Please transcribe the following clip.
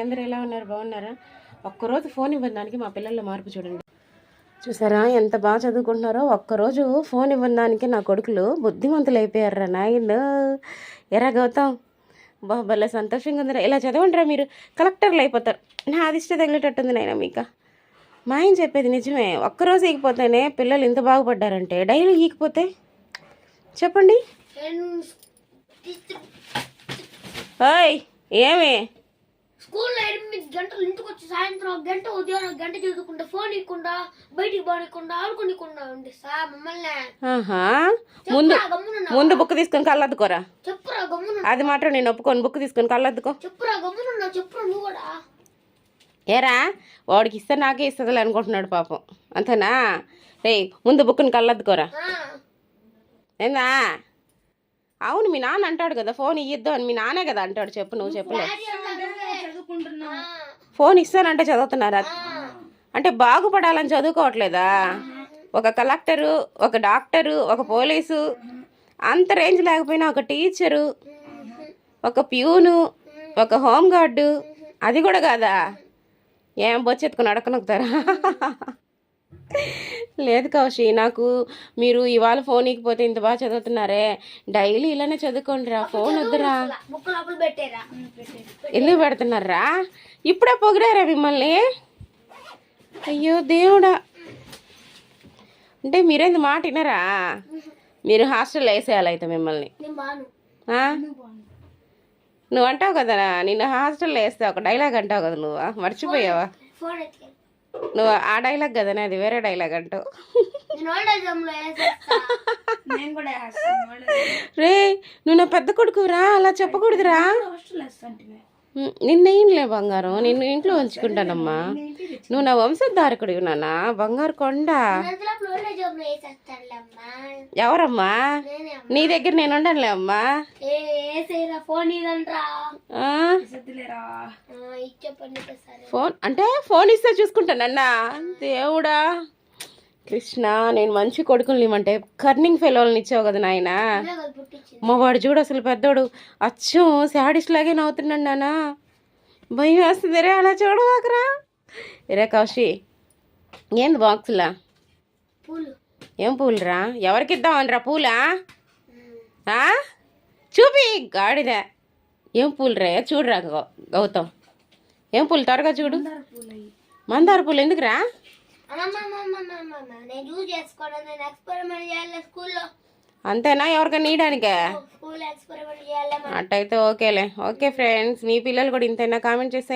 అందరూ ఎలా ఉన్నారు? బాగున్నారా? ఒక్కరోజు ఫోన్ ఇవ్వడానికి మా పిల్లల్లో మార్పు చూడండి. చూసారా ఎంత బాగా చదువుకుంటున్నారో. ఒక్కరోజు ఫోన్ ఇవ్వడానికి నా కొడుకులు బుద్ధిమంతులు అయిపోయారా నాయన. ఎరా గౌతమ్, భలే సంతోషంగా ఉందిరా. ఇలా చదవండిరా, మీరు కలెక్టర్లు అయిపోతారు. నా అదిష్ట తగిలేటట్టుంది నాయన మీకు. మా ఆయన చెప్పేది నిజమే. ఒక్కరోజు ఈగిపోతేనే పిల్లలు ఇంత బాగుపడ్డారంటే డైలీ ఈగిపోతే చెప్పండి. ఓయ్ ఏమి స్కూల్లో 8 గంటలు ఇంటికి వచ్చి సాయంత్రం 1 గంట ఉదయం 1 గంట చదువుకుంటా, ఫోన్ ఇవ్వకుండా, బయటికి పోనీకుండా, ఆడుకోనికుండా ఉంది సార్ మమ్మల్ని. ముందు బుక్ తీసుకొని కళ్ళద్దుకోరా. చెప్పురా గమ్మున. అది మాత్రం నేను ఒప్పుకోను. బుక్ తీసుకొని కళ్ళద్దుకో. చెప్పురా గమ్మున. చెప్పురా నువ్వు కూడా. ఏరా వాడికి ఇస్తే నాకే ఇస్తుందిలే అనుకుంటున్నాడు పాపం. అంతేనా? రే ముందు బుక్ని కళ్ళద్దుకోరా. ఏందా? అవును, మీ నాన్న అంటాడు కదా ఫోన్ ఇయ్యద్దు అని. మీ నానే కదా అంటాడు. చెప్పు, నువ్వు చెప్పలే. ఫోన్ ఇస్తానంటే చదువుతున్నారా? అంటే బాగుపడాలని చదువుకోవట్లేదా? ఒక కలెక్టరు, ఒక డాక్టరు, ఒక పోలీసు, అంత రేంజ్ లేకపోయినా ఒక టీచరు, ఒక ప్యూను, ఒక హోంగార్డు, అది కూడా కాదా? ఏం బొచ్చెత్తుకుని అడకనొక్కుతారా? లేదు కౌశి, నాకు మీరు ఇవాళ ఫోన్ ఇకపోతే ఇంత బాగా చదువుతున్నారే, డైలీ ఇలానే చదువుకోండిరా. ఫోన్ వద్దురా. ఎందుకు పెడుతున్నారా? ఇప్పుడే పొగిడారా మిమ్మల్ని? అయ్యో దేవుడా. అంటే మీరేంది మాట వినరా? మీరు హాస్టల్లో వేసేయాలి అయితే మిమ్మల్ని. నువ్వు అంటావు కదా, నిన్ను హాస్టల్లో వేస్తే ఒక డైలాగ్ అంటావు కదా, నువ్వు మర్చిపోయావా? నువ్వు ఆ డైలాగ్ కదనే, అది వేరే డైలాగ్ అంటావు. రే నువ్వు నా పెద్ద కొడుకురా, అలా చెప్పకూడదురా. నిన్నేంలే బంగారం, నిన్ను ఇంట్లో ఉంచుకుంటానమ్మా. నువ్వు నా వంశధారకుడివి నాన్న, బంగారు కొండ. ఎవరమ్మా? నీ దగ్గర నేను ఉండనులే అమ్మా. ఫోన్ అంటే ఫోన్ ఇస్తే చూసుకుంటానన్నా. దేవుడా కృష్ణ, నేను మంచి కొడుకుని ఇవ్వంటే కర్నింగ్ ఫెలోల్ని ఇచ్చావు కదా నాయన. మా వాడు చూడు అసలు పెద్దోడు అచ్చం శాడిస్ట్ లాగే నవ్వుతున్నాడు నాన్న. భయం వేస్తుంది రే, అలా చూడవాకరా. రే కౌశి, ఏంది బాక్సులా? ఏం పూలురా? ఎవరికి ఇద్దామనిరా పూలా? చూపి గాడిద. ఏం పూలు రా? చూడరా గౌతమ్, ఏం పూలు త్వరగా చూడు. మందార పూలు ఎందుకురా? అంతేనా? ఎవరికైనా నీయడానికే? అట్టయితే ఓకేలే. ఓకే ఫ్రెండ్స్, మీ పిల్లలు కూడా ఇంతైనా కామెంట్ చేసేయండి.